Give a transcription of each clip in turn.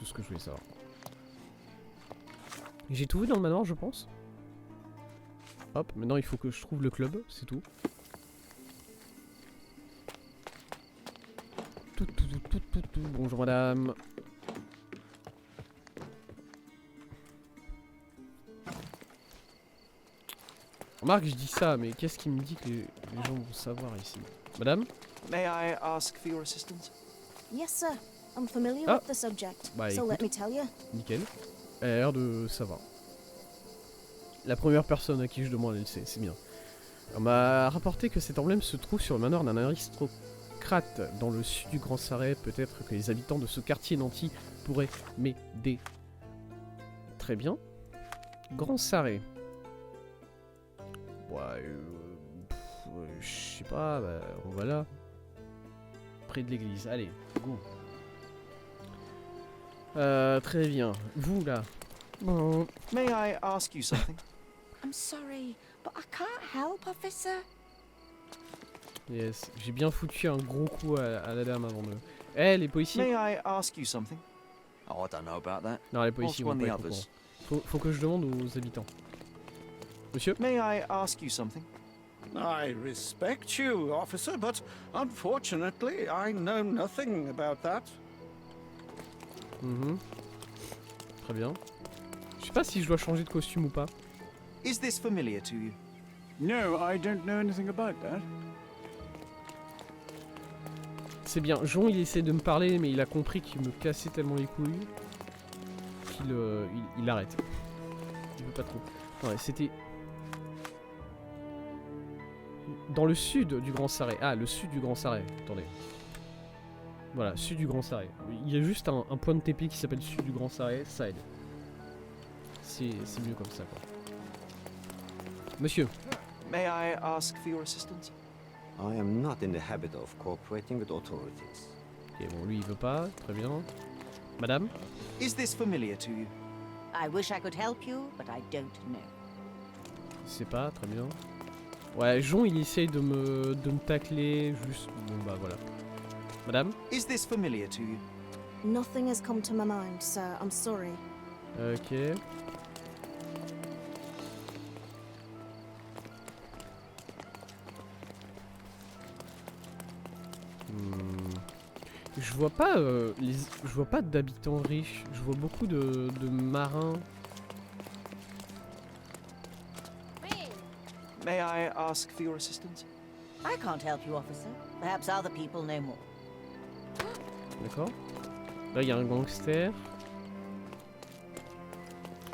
ce que je voulais savoir. J'ai tout vu dans le manoir, je pense. Hop, maintenant il faut que je trouve le club, c'est tout. Bonjour madame. Remarque, je dis ça, mais qu'est-ce qui me dit que les gens vont savoir ici? Madame? May I ask for your assistance? Yes, sir. I'm familiar Ah. with the subject, Bah, so écoute. let me tell you. Nickel. Elle a l'air de savoir. La première personne à qui je demande, elle sait, c'est bien. On m'a rapporté que cet emblème se trouve sur le manoir d'un aristocrate dans le sud du Grand Sarré. Peut-être que les habitants de ce quartier nanti pourraient m'aider. Très bien. Grand Sarré. Ouais, je sais pas, bah, on va là. Près de l'église, allez, go. Très bien. Vous là. May I ask you something? I'm sorry, but I can't help, officer. Yes, j'ai bien foutu un gros coup à la dame avant de... Eh, les policiers... May I ask you something? Oh, I don't know about that. Non, les policiers Ask vont one pas the être au others. courant. Faut que je demande aux habitants. Monsieur? May I ask you something? I respect you, officer, but unfortunately I know nothing about that. Mhm. Très bien. Je sais pas si je dois changer de costume ou pas. Is this familiar to you? No, I don't know anything about that. C'est bien. Jon, il essaie de me parler, mais il a compris qu'il me cassait tellement les couilles qu'il il arrête. Il veut pas trop. Ouais, c'était... Dans le sud du Grand Sarré. Ah, le sud du Grand Sarré. Attendez. Voilà, sud du Grand Sarré. Il y a juste un point de TP qui s'appelle sud du Grand Sarré. Ça aide. C'est mieux comme ça, quoi. Monsieur. May I ask for your assistance? I am not in the habit of cooperating with authorities. Ok, bon, lui, il veut pas. Très bien. Madame. Is this familiar to you? I wish I could help you, but I don't know. C'est pas, très bien. Ouais, Jon, il essaye de me tacler, juste... Bon, bah, voilà. Madame. Is this familiar to you? Nothing has come to my mind, sir. I'm sorry. Ok. Je vois pas je vois pas d'habitants riches. Je vois beaucoup de marins. May I ask for your assistance? I can't help you, officer. Perhaps other people know more. D'accord. Là, il y a un gangster.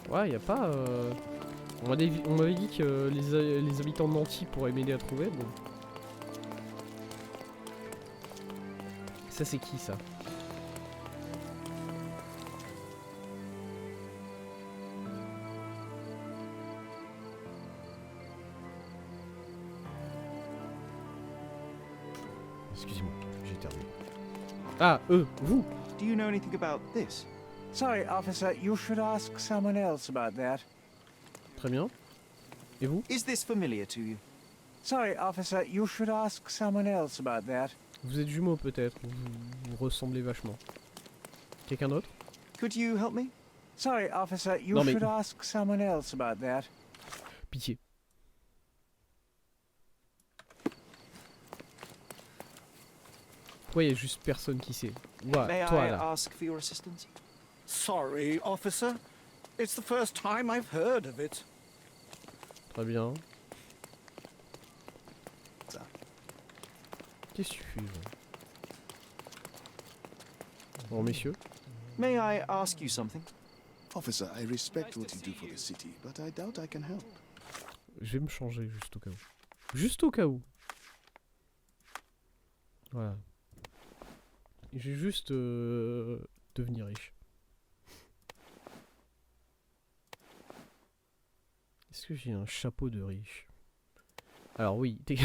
Ouais, il y a pas. On m'avait dit que les habitants de Nanty pourraient m'aider à trouver. Bon. Ça, c'est qui ça? Excusez-moi, j'ai terminé. Ah, vous! Do you know anything about this? Sorry, officer, you should ask someone else about that. Très bien. Et vous? Is this familiar to you? Sorry, officer, you should ask someone else about that. Vous êtes jumeaux peut-être, vous ressemblez vachement. Quelqu'un d'autre? Could you help me? Sorry, officer, you Non, mais- should ask someone else about that. Pitié. Pourquoi il y a juste personne qui sait? Ouais, May toi I là. ask for your assistance? Sorry, officer. It's the first time I've heard of it. Très bien. Qu'est-ce que tu fais, Jean? Bon, messieurs. May I ask you something? Officer, I respect what you do for the city, but I doubt I can help. Je vais me changer juste au cas où. Juste au cas où. Voilà. Je vais juste devenir riche. Est-ce que j'ai un chapeau de riche? Alors oui, t'es...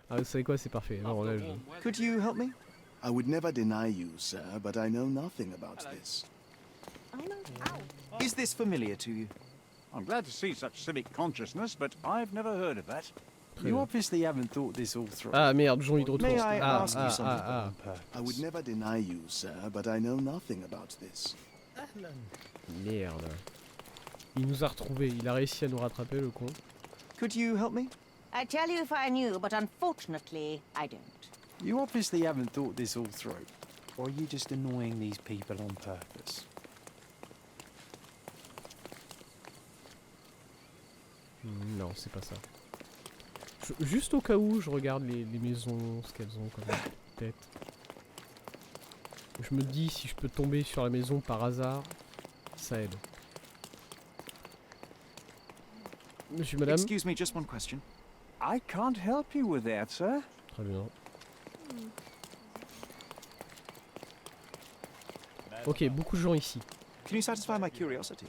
Ah, vous savez quoi, c'est parfait. Non, là, Could you help me? I would never deny you, sir, but I know nothing about this. I know. Ow. Is this familiar to you? I'm glad to see such civic consciousness, but I've never heard of that. Très You bien. obviously haven't thought this all through. Ah merde, Jean-Louis de retour. May I Ah, ask you ah, something? ah, I would never deny you, sir, but I know nothing about this. ah. Merde. Il nous a retrouvés, il a réussi à nous rattraper le con. Could you help me? I tell you if I knew, but unfortunately, I don't. You obviously haven't thought this all through. Or are you just annoying these people on purpose? Non, c'est pas ça. Juste au cas où, je regarde les maisons, ce qu'elles ont comme tête. Je me dis si je peux tomber sur la maison par hasard, ça aide. Monsieur, madame. Excuse me, just one question. I can't help you with that, sir. Très bien. Ok, beaucoup de gens ici. Can you satisfy my curiosity?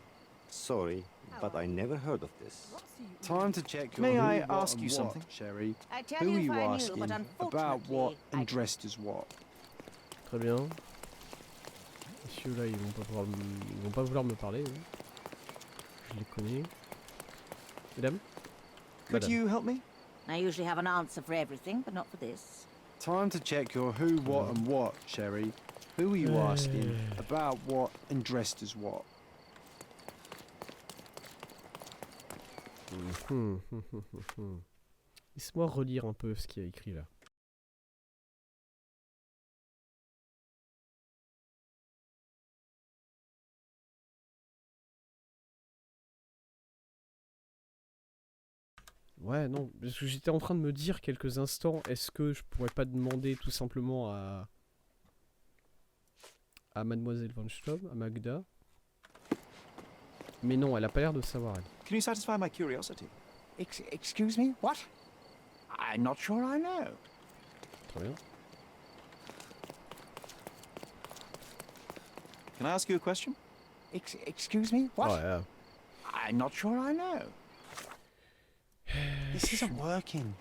Sorry, but I never heard of this. Time to check your May who, I what, ask and you what, something? Sherry. I tell Who are you if you I knew, asking? but About what unfortunately, and I dressed as what? Très bien. Messieurs là, ils vont pas vouloir me parler. Eux. Je les connais. Mesdames. Could Madame. you help me? I usually have an answer for everything, but not for this. Time to check your who, what, and what, Sherry. Who are you asking? About what and dressed as what? Laisse-moi relire un peu ce qu'il y a écrit là. Ouais, non, parce que j'étais en train de me dire quelques instants, est-ce que je pourrais pas demander tout simplement à Mademoiselle Von Stom, à Magda. Mais non, elle a pas l'air de savoir, elle. Can you satisfy my curiosity? Excuse me? What? I'm not sure I know. Très bien. Can I ask you a question? Excuse me? What? Ouais, I'm not sure I know. This isn't working.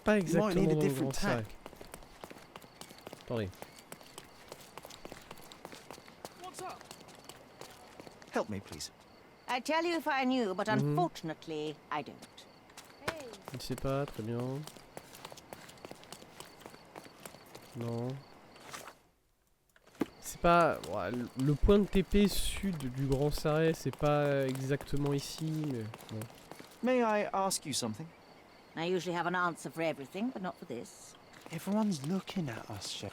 pas might exactement need a dans le different grand sac. tack. Attendez. Help me, please. I tell you if I knew, but unfortunately, I don't. Je ne sais pas, très bien. Non. C'est pas... ouais, le point de TP sud du Grand Sarret, c'est pas exactement ici, mais... Bon. May I ask you something? I usually have an answer for everything, but not for this. Everyone's looking at us, Sherry.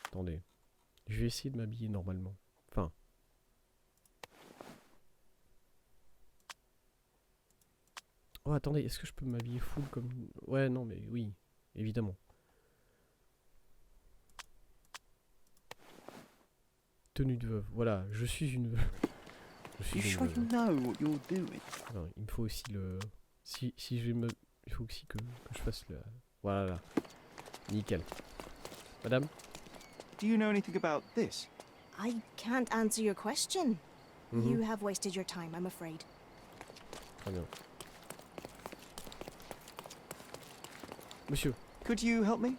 Attendez. Je vais essayer de m'habiller normalement. Enfin... Oh, attendez, est-ce que je peux m'habiller full comme... Ouais, non, mais oui, évidemment. Tenue de veuve, voilà, je suis une veuve. Je suis You une sure you veuve. know what you're doing? Non, il me faut aussi le... Si je vais me... Il faut aussi que je fasse le... Voilà, nickel. Madame? Do you know anything about this? I can't answer your question. Mhm. You have wasted your time, I'm afraid. Très bien. Monsieur. Could you help me?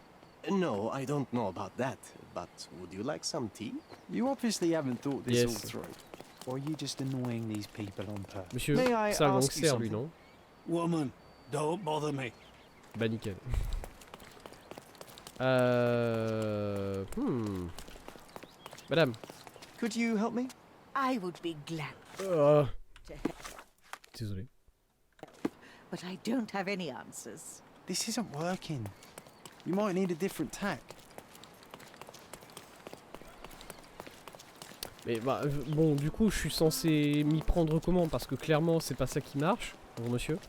No, I don't know about that, but would you like some tea? You obviously haven't thought this all Yes. through. Or are you just annoying these people on purpose? Monsieur, May I c'est un ask you gangster lui, something? non? Woman, don't bother me. Bah nickel. Madame. Could you help me? I would be glad Euh, to help, Désolé. but I don't have any answers. This isn't working. You might need a different tack. Mais bah, bon, du coup, je suis censé m'y prendre comment? Parce que clairement, c'est pas ça qui marche. Bonjour monsieur.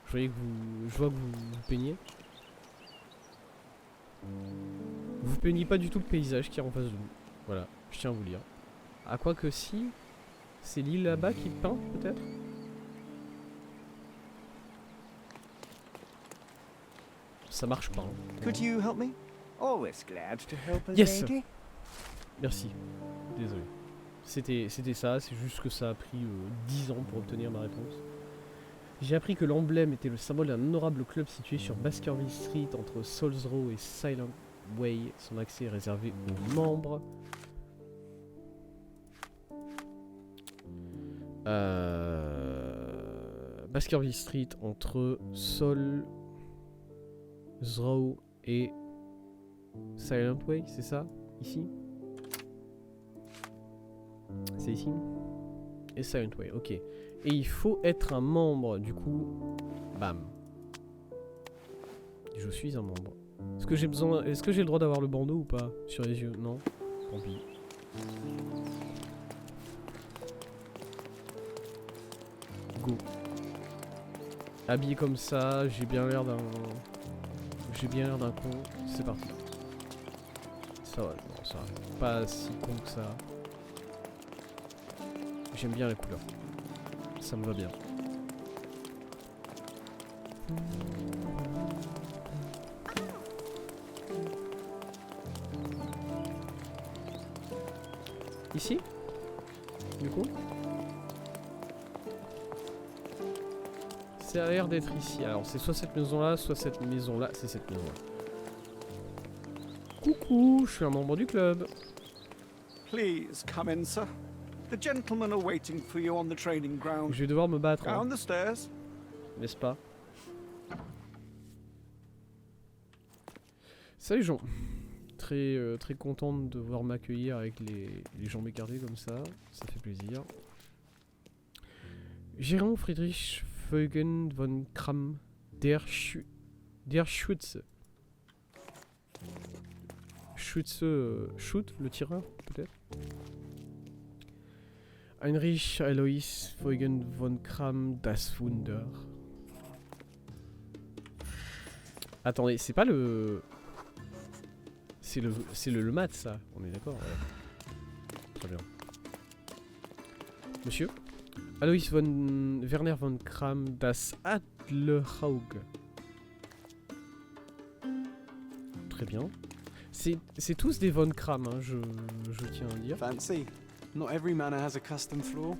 Je vois que vous peignez. Vous peignez pas du tout le paysage qui est en face de nous. Voilà, je tiens à vous le dire. À quoi que si, c'est l'île là-bas qui peint, peut-être? Ça marche pas. Hein. Could you help me? Always glad to help a Yes. lady. Merci. Désolé. C'était ça, c'est juste que ça a pris 10 ans pour obtenir ma réponse. J'ai appris que l'emblème était le symbole d'un honorable club situé sur Baskerville Street entre Souls Row et Silent Way. Son accès est réservé aux membres. Baskerville Street entre Sol, Zrow et Silent Way, c'est ça? Ici? C'est ici? Et Silent Way, ok. Et il faut être un membre, du coup... Bam. Je suis un membre. Est-ce que j'ai besoin... Est-ce que j'ai le droit d'avoir le bandeau ou pas? Sur les yeux? Non? Tant pis. Go. Habillé comme ça, j'ai bien l'air d'un... J'ai bien l'air d'un con. C'est parti. Ça va, non, ça va. Pas si con que ça. J'aime bien la couleur. Ça me va bien. Ici? Du coup? Ça a l'air d'être ici. Alors c'est soit cette maison là, soit cette maison là. C'est cette maison là. Coucou, je suis un membre du club. Please come in, sir. The gentlemen are waiting for you on the training ground. Je vais devoir me battre, hein, Down the stairs. n'est-ce pas? Salut Jean. Très contente de voir m'accueillir avec les jambes écartées comme ça. Ça fait plaisir. Gérant Friedrich Eugen von Kram der Schütze. Schütze, le tireur, peut-être. Heinrich Alois Eugen von Kram das Wunder. Attendez, c'est pas le... C'est le mat, ça. On est d'accord, ouais. Très bien. Monsieur Alois Werner von Kram das Adlerauge. Très bien. C'est tous des von Kram, hein, je tiens à dire. Fancy. Not every manor has a custom floor.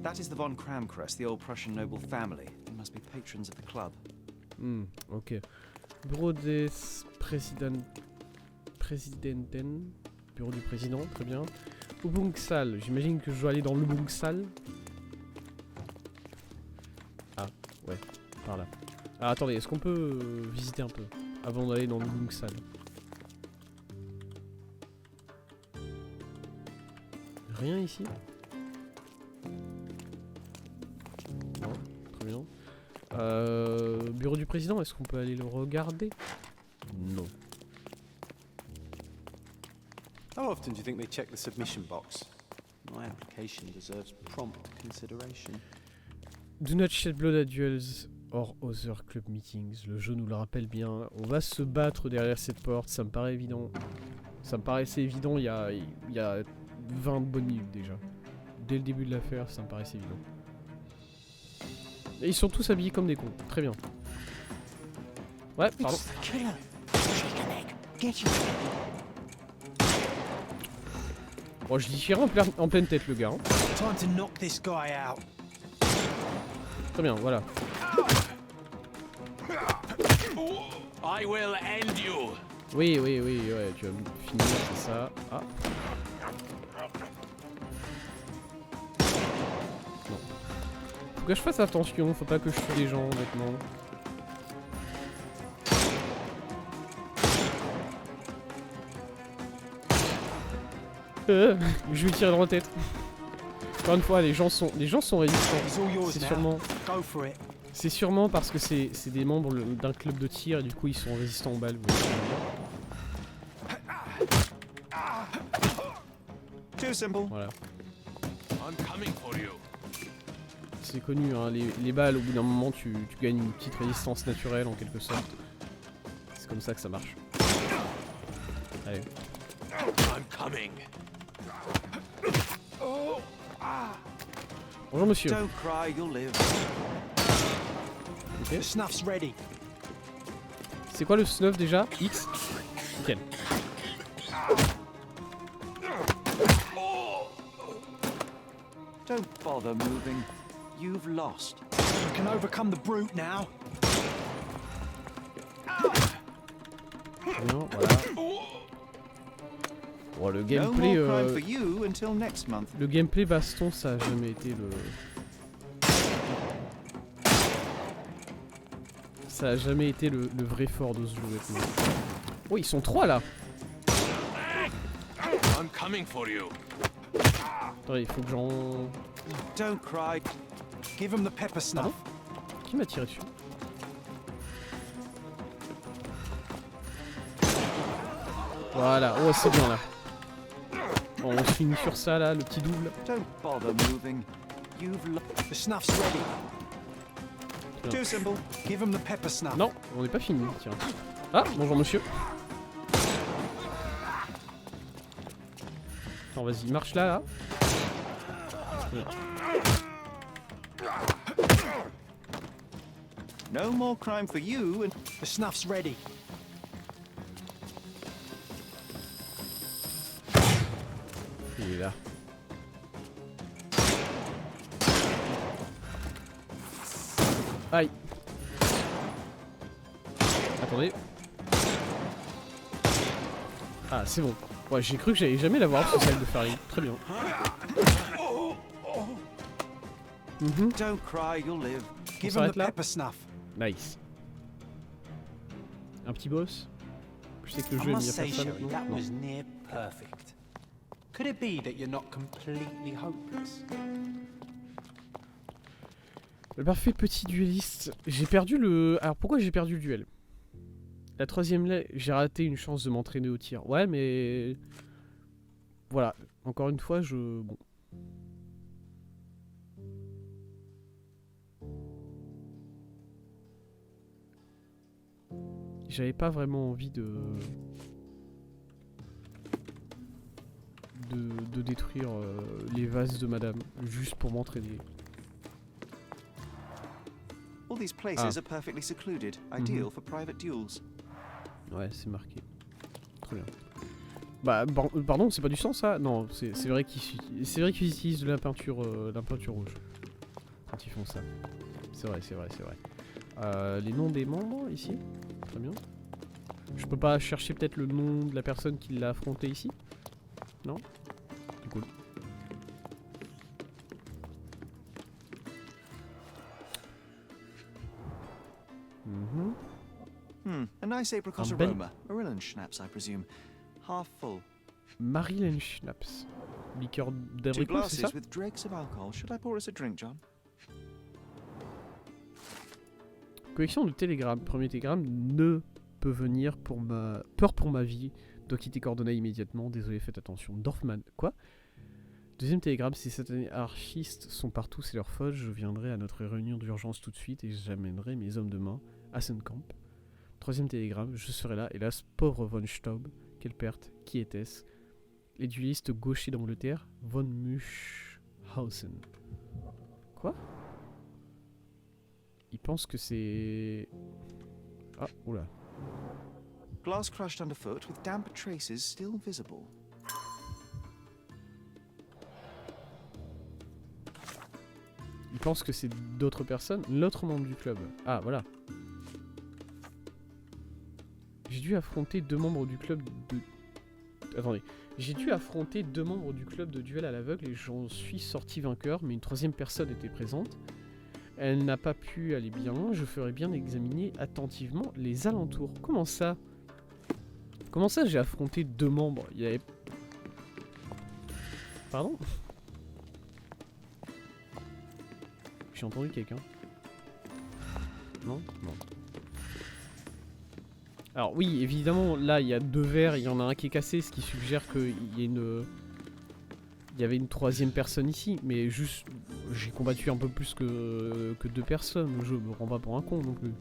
That is the von Kramkrest, the old Prussian noble family. They must be patrons of the club. Ok. Bureau des Présidenten. Bureau du président, très bien. Übungssaal, j'imagine que je dois aller dans l'Übungssaal. Ah, ouais, par là. Ah, attendez, est-ce qu'on peut visiter un peu avant d'aller dans l'Übungssaal? Rien ici? Non, très bien. Bureau du président, est-ce qu'on peut aller le regarder? Non. How often do you think they check the submission box? My application deserves prompt consideration. Do not shed blood at duels or other club meetings. Le jeu nous le rappelle bien. On va se battre derrière cette porte, ça me paraît évident. Ça me paraissait évident il y a 20 bonnes minutes déjà. Dès le début de l'affaire, ça me paraissait évident. Et ils sont tous habillés comme des cons. Très bien. Ouais, pardon. Bon, je dis en pleine tête le gars. Hein. Très bien, voilà. Oui, ouais, tu vas finir, c'est ça. Ah. Non. Faut que je fasse attention, faut pas que je tue des gens, honnêtement. Je vais tirer dans la tête. Encore une fois, les gens sont résistants. C'est sûrement parce que c'est des membres d'un club de tir et du coup ils sont résistants aux balles. Too simple. Voilà. C'est connu, hein, les balles, au bout d'un moment, tu gagnes une petite résistance naturelle en quelque sorte. C'est comme ça que ça marche. Allez. Bonjour monsieur. Don't cry, you'll live. Ok. The snuff's ready. C'est quoi le snuff déjà? X. Nickel. Don't bother moving. You've lost. We can overcome the brute now. Bien, voilà. Bon, le gameplay, No more crime for you until next month. le gameplay baston, ça a jamais été le... Ça a jamais été le vrai fort de ce jeu. Honnêtement. Oh, ils sont 3 là. Attendez, il faut que j'en... Don't cry. Give him the pepper snuff. Qui m'a tiré dessus? Voilà, oh c'est bien là. Bon, on se finit sur ça là, le petit double. Don't bother moving. The snuff's ready. Tiens. Too simple. Give him the pepper snuff. Non, on n'est pas fini, tiens. Ah, bonjour monsieur. Attends, vas-y, marche là, là. No more crime for you and The snuff's ready. Il est là. Aïe. Attendez. Ah, c'est bon. Ouais, j'ai cru que j'allais jamais l'avoir ce sac de farine. Très bien. don't cry, you'll live. Give him s'arrête the là. pepper snuff. Nice. Un petit boss. Je sais que le I jeu aime must bien say, faire ça Sherry, maintenant. that Non. was near perfect. Could it be that you're not completely hopeless? Le parfait petit dueliste. J'ai perdu le... Alors pourquoi j'ai perdu le duel? La troisième lettre, j'ai raté une chance de m'entraîner au tir. Ouais, mais... Voilà. Encore une fois, je... Bon. J'avais pas vraiment envie de détruire les vases de madame, juste pour m'entraîner. All these places are perfectly secluded, ideal for private duels. Ouais, c'est marqué. Très bien. Bah, pardon, c'est pas du sang ça? Non, c'est vrai qu'ils utilisent de la peinture rouge quand ils font ça. C'est vrai. Les noms des membres ici? Très bien. Je peux pas chercher peut-être le nom de la personne qui l'a affronté ici? Non? C'est cool. A nice apricot Un bel- aroma. Marilyn schnapps, I presume. Half full. Marilyn Schnapps. Liqueur 2 d'abricot, c'est ça? glasses with dregs of alcohol. Should I pour us a drink, John? Collection de télégrammes. Premier télégramme, ne peut venir pour ma... Peur pour ma vie. Doit quitter Cordona immédiatement. Désolé, faites attention. Dorfman. Quoi? Deuxième télégramme, ces satanés archistes sont partout, c'est leur faute. Je viendrai à notre réunion d'urgence tout de suite et j'amènerai mes hommes de main à Sunkamp. Troisième télégramme, je serai là. Hélas, pauvre von Staub. Quelle perte. Qui était-ce? Les duellistes gauchers d'Angleterre. Von Münchhausen. Quoi? Il pense que c'est... Ah, oula. Glass crushed underfoot with damp traces still visible. Il pense que c'est d'autres personnes. L'autre membre du club. Ah, voilà. J'ai dû affronter 2 membres du club de... Attendez. J'ai dû affronter 2 membres du club de duel à l'aveugle et j'en suis sorti vainqueur, mais une troisième personne était présente. Elle n'a pas pu aller bien loin, je ferai bien examiner attentivement les alentours. Comment ça? Comment ça j'ai affronté 2 membres? Il y avait... Pardon? J'ai entendu quelqu'un. Non? Non. Alors oui, évidemment, là il y a 2 verres, il y en a un qui est cassé, ce qui suggère qu'il y a une... Il y avait une troisième personne ici, mais juste... J'ai combattu un peu plus que 2 personnes, je me rends pas pour un con non plus.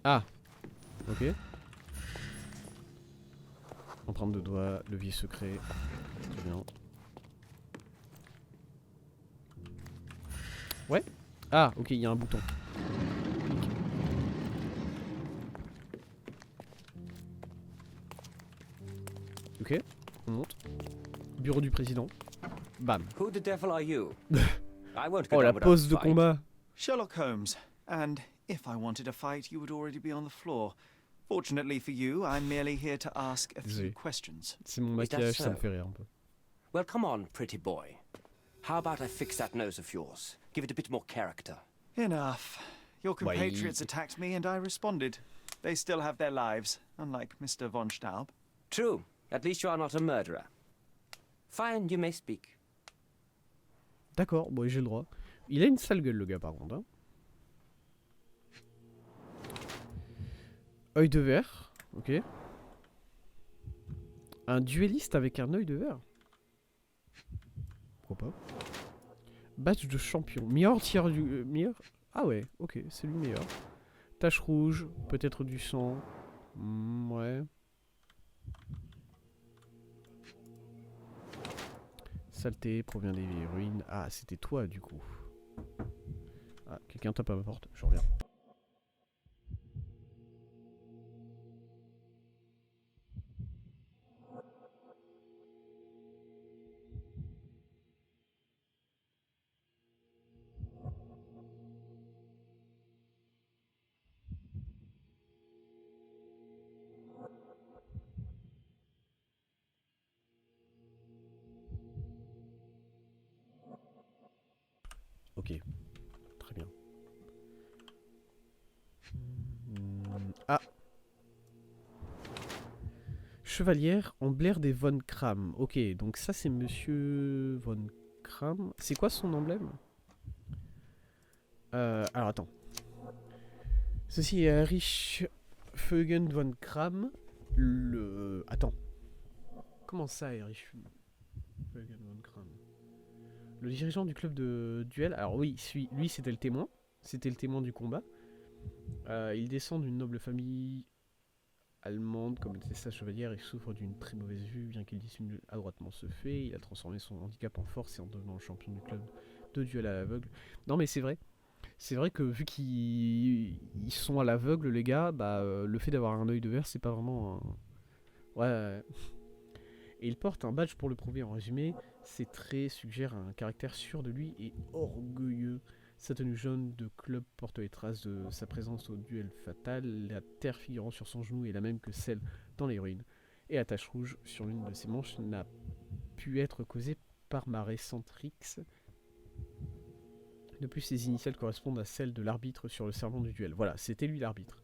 Ah! Ok. Empreinte de doigt, levier secret. Très bien. Ouais? Ah, ok, il y a un bouton. Ok, on monte. Bureau du président. Bam. Who the devil are you? I won't Oh, go la down without pose a de fight. combat. Sherlock Holmes. And if I wanted a fight, you would already be on the floor. Fortunately for you, I'm merely here to ask a few Désolé. questions. C'est mon Is that maquillage, ça me so? fait rire un peu. Well, come on, pretty boy. How about I fix that nose of yours? Give it a bit more character. Enough. Your Why- compatriots attacked me and I responded. They still have their lives, unlike Mr. von Staub. True. At least you are not a murderer. Fine, you may speak. D'accord, bon, j'ai le droit. Il a une sale gueule, le gars, par contre. Hein. Œil de verre, ok. Un duelliste avec un œil de verre. Pourquoi pas. Badge de champion. Meilleur tireur du... meilleur... Ah ouais, ok, c'est lui le meilleur. Tache rouge, peut-être du sang. Ouais. Saleté provient des vieilles ruines. Ah, c'était toi du coup. Ah, quelqu'un tape à ma porte, je reviens. Ok, très bien. Ah, chevalière en Blair des Von Kram. Ok, donc ça c'est Monsieur Von Kram. C'est quoi son emblème? Alors attends. Ceci est Erich Fögen von Kram. Le... Attends. Comment ça, Erich Fögen von Kram? Le dirigeant du club de duel. Alors oui, lui c'était le témoin. C'était le témoin du combat. Il descend d'une noble famille allemande, comme était sa chevalière. Il souffre d'une très mauvaise vue, bien qu'il dissimule adroitement ce fait. Il a transformé son handicap en force et en devenant le champion du club de duel à l'aveugle. Non mais c'est vrai. C'est vrai que vu qu'ils sont à l'aveugle, les gars, bah, le fait d'avoir un œil de verre, c'est pas vraiment un... Ouais. Et il porte un badge pour le prouver. En résumé, ses traits suggèrent un caractère sûr de lui et orgueilleux. Sa tenue jaune de club porte les traces de sa présence au duel fatal. La terre figurant sur son genou est la même que celle dans les ruines. Et la tache rouge sur l'une de ses manches n'a pu être causée par ma récente rixe. De plus, ses initiales correspondent à celles de l'arbitre sur le serment du duel. Voilà, c'était lui l'arbitre.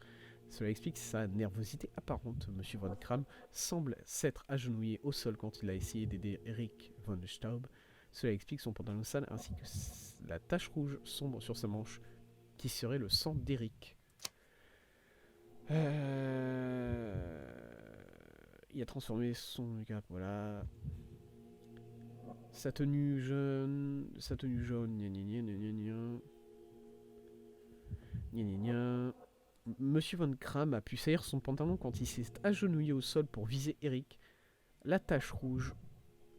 Cela explique sa nervosité apparente. Monsieur von Kram semble s'être agenouillé au sol quand il a essayé d'aider Eric von Staub. Cela explique son pantalon sale ainsi que la tache rouge sombre sur sa manche, qui serait le sang d'Eric. Il a transformé son cap, voilà. Sa tenue jaune, gna gna gna gna gna gna gna gna. Monsieur von Kram a pu saillir son pantalon quand il s'est agenouillé au sol pour viser Eric. La tache rouge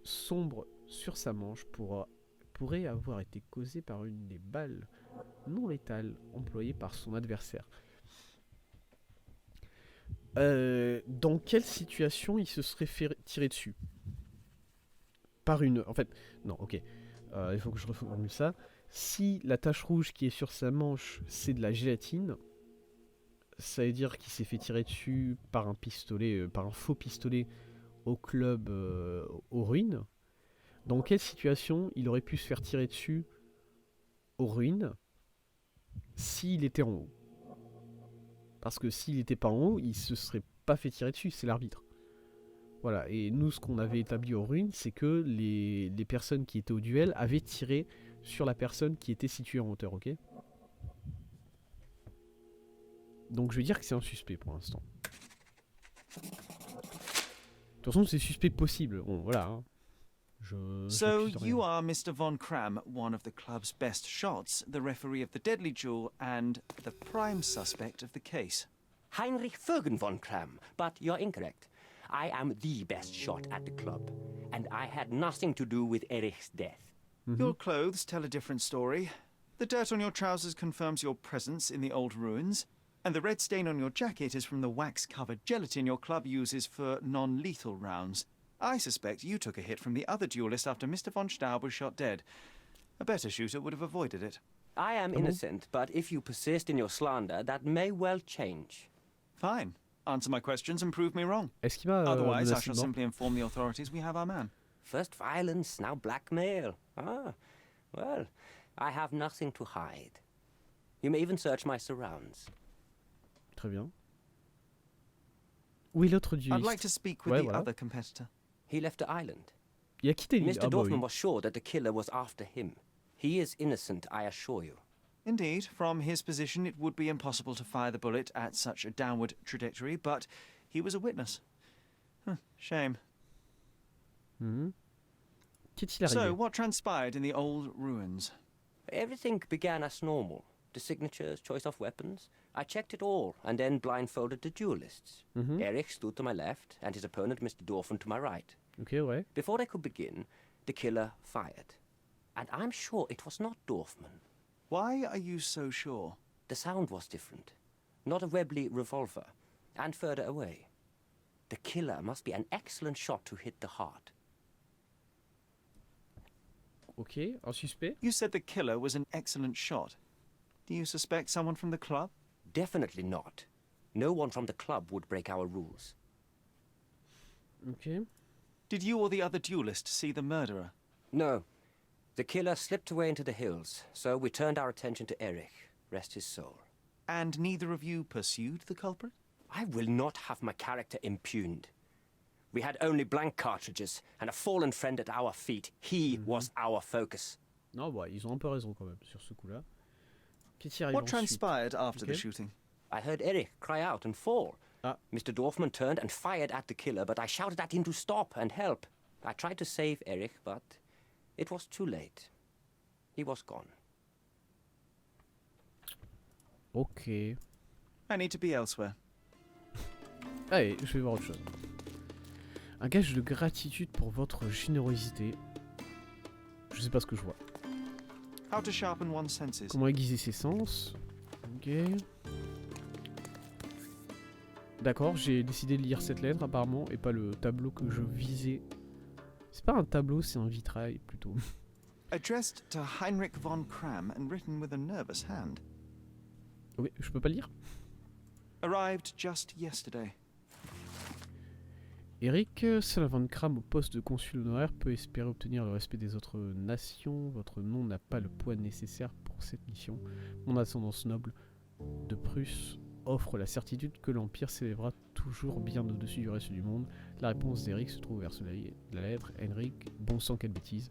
sombre sur sa manche pourrait avoir été causée par une des balles non létales employées par son adversaire. Dans quelle situation il se serait fait tirer dessus? Par une... En fait, non, ok. Il faut que je reformule ça. Si la tache rouge qui est sur sa manche, c'est de la gélatine, ça veut dire qu'il s'est fait tirer dessus par un pistolet, par un faux pistolet au club aux ruines. Dans quelle situation il aurait pu se faire tirer dessus aux ruines s'il était en haut? Parce que s'il n'était pas en haut, il se serait pas fait tirer dessus, c'est l'arbitre. Voilà, et nous ce qu'on avait établi aux ruines, c'est que les personnes qui étaient au duel avaient tiré sur la personne qui était située en hauteur, ok? Donc je vais dire que c'est un suspect pour l'instant. De toute façon, c'est suspect possible. Bon, voilà. Hein. So you are Mr. von Kram, one of the club's best shots, the referee of the deadly duel, and the prime suspect of the case. Heinrich Fögen von Kram, but you're incorrect. I am the best shot at the club, and I had nothing to do with Erich's death. Your clothes tell a different story. The dirt on your trousers confirms your presence in the old ruins, and the red stain on your jacket is from the wax-covered gelatin your club uses for non-lethal rounds. I suspect you took a hit from the other duelist after Mr. von Staub was shot dead. A better shooter would have avoided it. I am innocent, but if you persist in your slander, that may well change. Fine. Answer my questions and prove me wrong. Est-ce qu'il m'a Otherwise, I shall simply inform the authorities we have our man. First violence, now blackmail. Ah, well, I have nothing to hide. You may even search my surrounds. Très bien. Où est l'autre dueliste? I'd like to speak with Ouais, the voilà. other competitor. He left the island. Il a quitté l'île. Mr. Ah bah Dorfman oui. was sure that the killer was after him. He is innocent, I assure you. Indeed, from his position, it would be impossible to fire the bullet at such a downward trajectory, but he was a witness. Shame. Mhm. Qu'est-il arrivé? So, what transpired in the old ruins? Everything began as normal. The signatures, choice of weapons. I checked it all and then blindfolded the duelists. Mhm. Erich stood to my left and his opponent, Mr. Dorfman, to my right. Ok, ouais. Before they could begin, the killer fired. And I'm sure it was not Dorfman. Why are you so sure? The sound was different. Not a Webley revolver. And further away. The killer must be an excellent shot to hit the heart. Ok, un suspect? You said the killer was an excellent shot. Do you suspect someone from the club? Definitely not. No one from the club would break our rules. Ok. Did you or the other duelist see the murderer? No. The killer slipped away into the hills, so we turned our attention to Erich. Rest his soul. And neither of you pursued the culprit? I will not have my character impugned. We had only blank cartridges and a fallen friend at our feet. He was our focus. Non, bah, ils ont un peu raison quand même sur ce coup-là. Qu'est-ce qui arrive What ensuite? transpired after the Okay. shooting? I heard Erich cry out and fall. Ah. Mr. Dorfman turned and fired at the killer, but I shouted at him to stop and help. I tried to save Erich, but it was too late. He was gone. Ok. I need to be elsewhere. Allez, je vais voir autre chose. Un gage de gratitude pour votre générosité. Je sais pas ce que je vois. How to sharpen one's senses. Comment aiguiser ses sens. Ok. D'accord, j'ai décidé de lire cette lettre apparemment et pas le tableau que je visais. C'est pas un tableau, c'est un vitrail plutôt. Addressed to Heinrich von Kram and written with a nervous hand. Oui, je peux pas lire. Arrived just yesterday. Eric, seul von Kram au poste de consul honoraire peut espérer obtenir le respect des autres nations. Votre nom n'a pas le poids nécessaire pour cette mission. Mon ascendance noble de Prusse offre la certitude que l'Empire s'élèvera toujours bien au-dessus du reste du monde. La réponse d'Eric se trouve vers la lettre. Henrik, bon sang, quelle bêtise.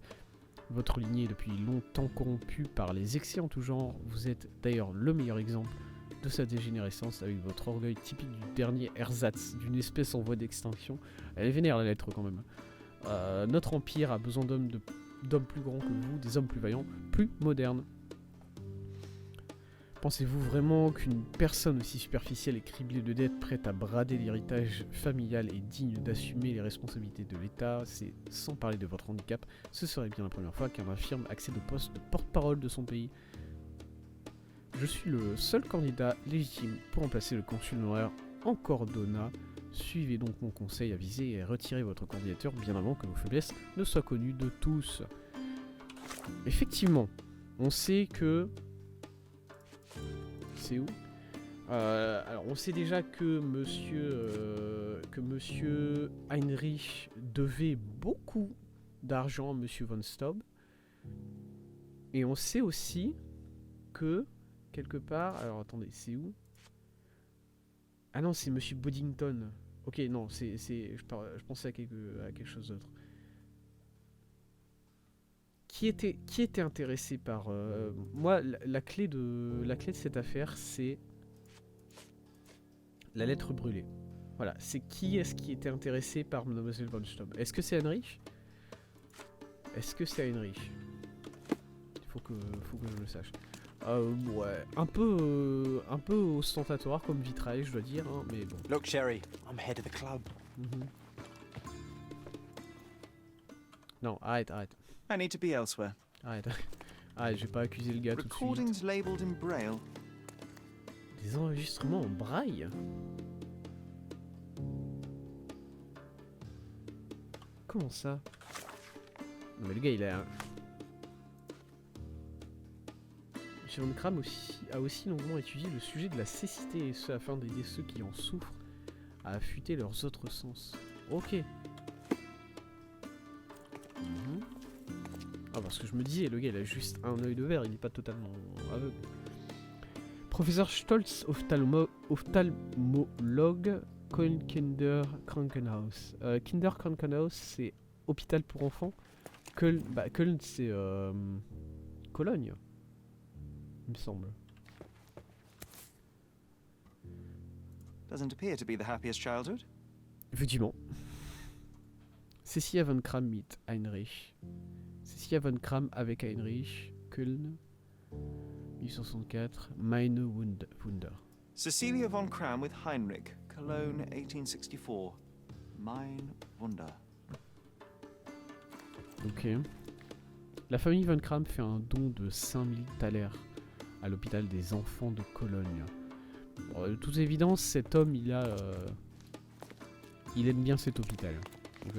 Votre lignée est depuis longtemps corrompue par les excès en tout genre. Vous êtes d'ailleurs le meilleur exemple de sa dégénérescence avec votre orgueil typique du dernier ersatz, d'une espèce en voie d'extinction. Elle est vénère la lettre quand même. Notre empire a besoin d'hommes plus grands que vous, des hommes plus vaillants, plus modernes. Pensez-vous vraiment qu'une personne aussi superficielle et criblée de dettes, prête à brader l'héritage familial et digne d'assumer les responsabilités de l'État, c'est sans parler de votre handicap, ce serait bien la première fois qu'un infirme accède au poste de porte-parole de son pays. Je suis le seul candidat légitime pour remplacer le consul honoraire en Cordona. Suivez donc mon conseil avisé et retirez votre candidature bien avant que vos faiblesses ne soient connues de tous. Effectivement, on sait que... C'est où? Alors on sait déjà que monsieur Heinrich devait beaucoup d'argent à monsieur von Staub. Et on sait aussi que quelque part... Alors attendez, c'est où? Ah non, c'est monsieur Boddington. Ok, non, je pensais à quelque chose d'autre. Qui était intéressé par... moi, la clé de cette affaire, c'est la lettre brûlée. Voilà, c'est qui est-ce qui était intéressé par Mademoiselle von Staub? Est-ce que c'est Heinrich? Est-ce que c'est Heinrich? Il faut que je le sache. Ouais, un peu ostentatoire comme vitrail, je dois dire, hein, mais bon. Look, Sherry, I'm head of the club. Non, arrête. I need to be elsewhere. Arrête, je vais pas accuser le gars tout de suite. Recordings labeled in braille. Des enregistrements en braille? Comment ça? Non mais le gars il a... Monsieur von Kram a aussi longuement étudié le sujet de la cécité, et ce afin d'aider ceux qui en souffrent à affûter leurs autres sens. Ok. Ah, parce que je me disais, le gars, il a juste un œil de verre, il est pas totalement aveugle. Professeur Stolz, ophtalmologue, Kinder Krankenhaus. Kinder Krankenhaus, c'est hôpital pour enfants. Köln, c'est Cologne, il me semble. Doesn't appear to be the happiest childhood. Effectivement. Cecilia von Kram mit Heinrich. Cecilia von Kram avec Heinrich. Köln. 1864. Meine Wunder. Cecilia von Kram with Heinrich, Cologne, 1864. Mein Wunder. Ok. La famille von Kram fait un don de 5000 thalers à l'hôpital des enfants de Cologne. Bon, de toute évidence, cet homme, il aime bien cet hôpital. Ok.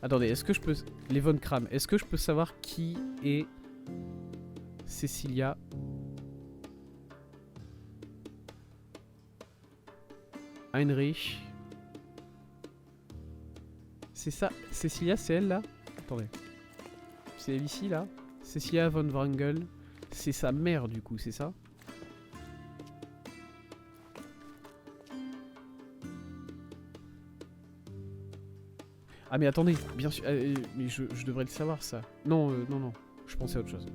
Attendez, est-ce que je peux... Les von Kram, est-ce que je peux savoir qui est Cecilia Heinrich? C'est ça, Cecilia, c'est elle là? Attendez. C'est elle ici là? Cecilia von Wrangel. C'est sa mère du coup, c'est ça? Ah mais attendez, bien sûr, mais je devrais le savoir ça. Non, non, je pensais à autre chose.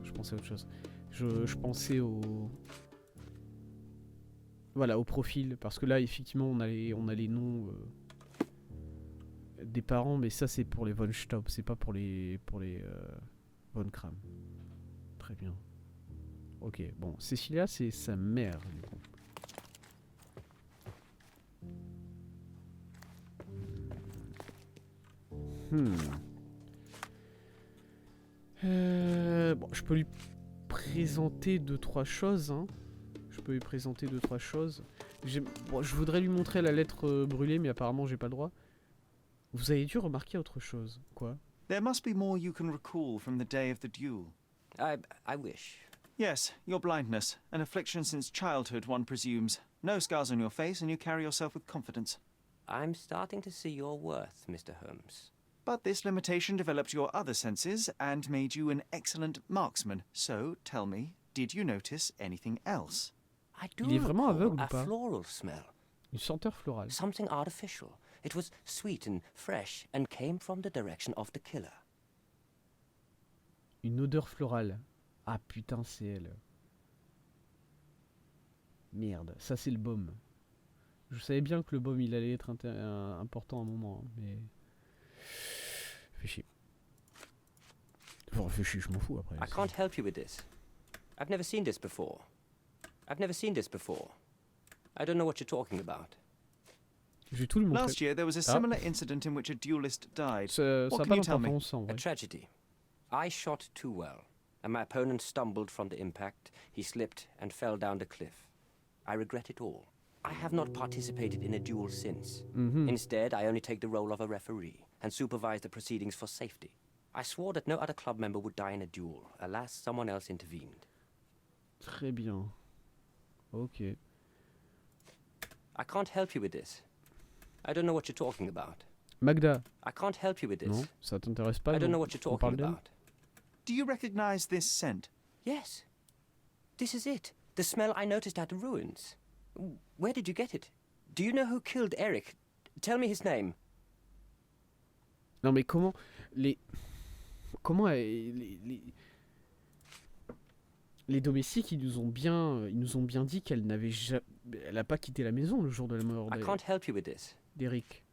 Je pensais au... Voilà, au profil, parce que là effectivement on a les noms des parents, mais ça c'est pour les von Staub, c'est pas pour les von Kram. Très bien. Ok, bon, Cecilia c'est sa mère du coup. Bon, je peux lui présenter 2-3 choses. Hein. Bon, je voudrais lui montrer la lettre brûlée, mais apparemment j'ai pas le droit. Vous avez dû remarquer autre chose. Quoi? There must be more you can recall from the day of the duel. I wish. Yes, your blindness, an affliction since childhood, one presumes. No scars on your face, and you carry yourself with confidence. I'm starting to see your worth, Mr. Holmes. But this limitation developed your other senses and made you an excellent marksman. So, tell me, did you notice anything else? I do Il est vraiment aveugle ou a pas? floral smell. Une senteur florale. Something artificial. It was sweet and fresh and came from the direction of the killer. Une odeur florale. Ah putain, c'est elle. Merde, ça c'est le baume. Je savais bien que le baume il allait être important à un moment, hein, mais... Fais chier. Enfin, fais chier, je m'en fous après. I can't help you with this. I've never seen this before. I don't know what you're talking about. Je vais tout lui montrer. Last year, there was a similar incident in which a duelist died. Ça What a can pas you tell me? d'importance en A vrai. tragedy. I shot too well, and my opponent stumbled from the impact. He slipped and fell down the cliff. I regret it all. I have not participated in a duel since. Instead, I only take the role of a referee and supervise the proceedings for safety. I swore that no other club member would die in a duel. Alas, someone else intervened. Très bien. Ok. I can't help you with this. I don't know what you're talking about. Magda. I can't help you with this. Non, ça t'intéresse pas? I don't know donc what you're on parle talking d'elle? about. Do you recognize this scent? Yes. This is it. The smell I noticed at the ruins. Where did you get it? Do you know who killed Eric? Tell me his name. Non mais comment les domestiques ils nous ont bien dit qu'elle n'avait jamais, elle a pas quitté la maison le jour de la mort I can't help you with this. d'Eric.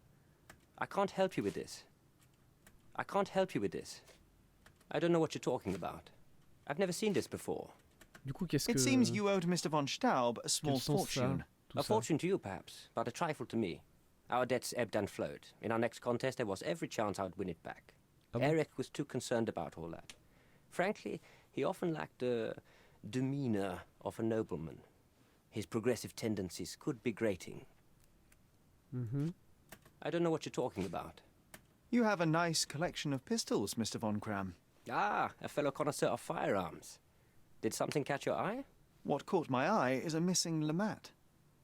I can't help you with this. I can't help you with this. I don't know what you're talking about. I've never seen this before. Du coup qu'est-ce que... It seems you owed Mr. von Staub a small Quel sens ça, fortune. tout A ça? fortune to you, perhaps, but a trifle to me. Our debts ebbed and flowed. In our next contest, there was every chance I would win it back. Ah bon? Eric was too concerned about all that. Frankly, he often lacked the demeanor of a nobleman. His progressive tendencies could be grating. I don't know what you're talking about. You have a nice collection of pistols, Mr. von Kram. Ah, a fellow connoisseur of firearms. Did something catch your eye? What caught my eye is a missing Lamat.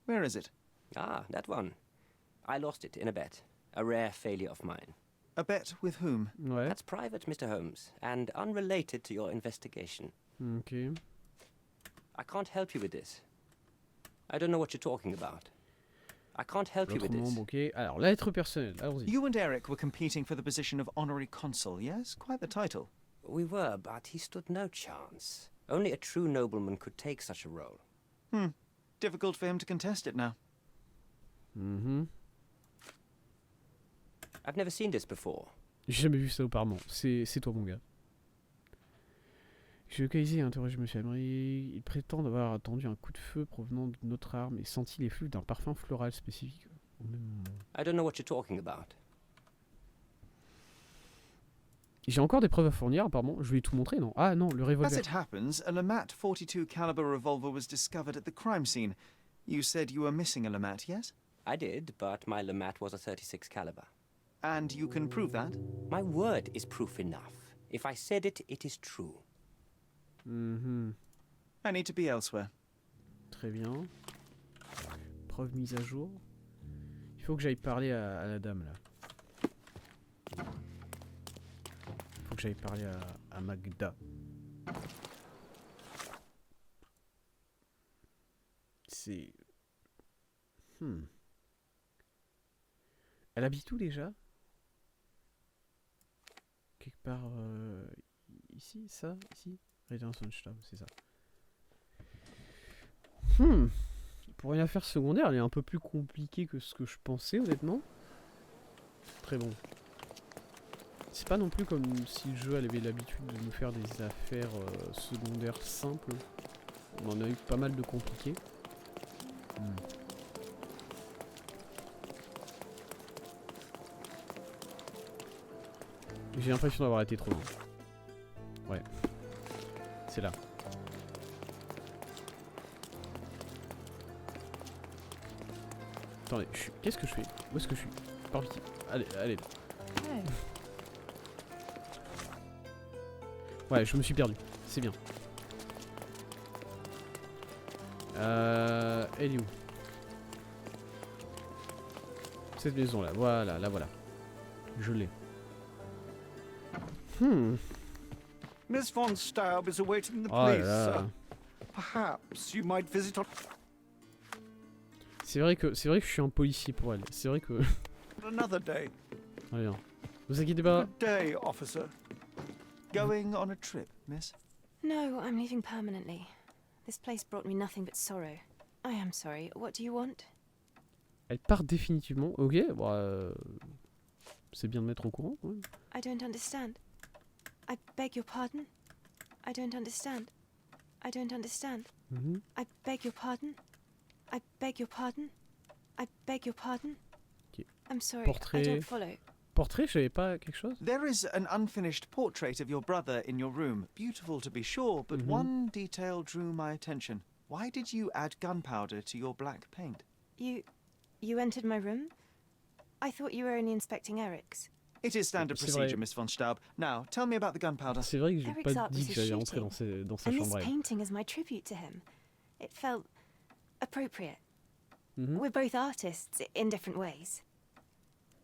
Where is it? Ah, that one. I lost it in a bet. A rare failure of mine. A bet with whom? Ouais. That's private, Mr. Holmes, and unrelated to your investigation. Ok. I can't help you with this. I don't know what you're talking about. I can't help you L'autre with this. membre, ok. Alors, lettre personnelle, allons-y. You and Eric were competing for the position of honorary consul, yes? Quite the title. We were, but he stood no chance. Only a true nobleman could take such a role. Difficult for him to contest it now. Mhm. I've never seen this before. J'ai jamais vu ça auparavant. C'est toi, mon gars. J'ai localisé et interrogé M. Emery. Il prétend avoir attendu un coup de feu provenant de notre arme et senti les flux d'un parfum floral spécifique au même moment. I don't know what you're talking about. J'ai encore des preuves à fournir, apparemment. Je vais tout montrer, non? Ah non, le As revolver. it happens, a Lamat 42 caliber revolver was discovered at the crime scene. You said you were missing a Lamat, yes? I did, but my Lamat was a 36 caliber. And you can prove that? My word is proof enough. If I said it, it is true. Mhm. I need to be elsewhere. Très bien. Preuve mise à jour. Il faut que j'aille parler à la dame, là. Il faut que j'aille parler à Magda. C'est... Elle habite où déjà? Quelque part... ici, ça? Ici? Redensonstab, c'est ça. Pour une affaire secondaire, elle est un peu plus compliquée que ce que je pensais, honnêtement. Très bon. C'est pas non plus comme si le jeu elle avait l'habitude de nous faire des affaires secondaires simples. On en a eu pas mal de compliqués. J'ai l'impression d'avoir été trop loin. Ouais. C'est là. Attendez, qu'est-ce que je fais? Où est-ce que je suis? Par ici. Allez, allez. Ouais, je me suis perdu. C'est bien. Elle est où? Cette maison là. Voilà, la voilà. Je l'ai. Miss von Staub is awaiting the Oh là police. là. Perhaps you might visit on C'est vrai que je suis un policier pour elle. C'est vrai que. another day. Très bien. Vous inquiétez pas. Good day, officer. Going on a trip, miss? No, I'm leaving permanently. This place brought me nothing but sorrow. I am sorry. What do you want? Elle part définitivement. Ok, bon, c'est bien de mettre au courant. Ouais. I don't understand. I beg your pardon? I don't understand. I don't understand. I beg your pardon? I beg your pardon? I beg your pardon? Ok. I'm sorry, Portrait. I don't follow. Portrait, je savais pas quelque chose? There is an unfinished portrait of your brother in your room. Beautiful to be sure, but one detail drew my attention. Why did you add gunpowder to your black paint? You entered my room? I thought you were only inspecting Eric's. It is standard C'est procedure, vrai. Miss von Staub. Now, tell me about the gunpowder. C'est vrai que j'ai Eric's pas art dit was que his j'allais rentrer shooting. dans sa And this chambre. painting is my tribute to him. It felt appropriate. Mhm. We're both artists in different ways.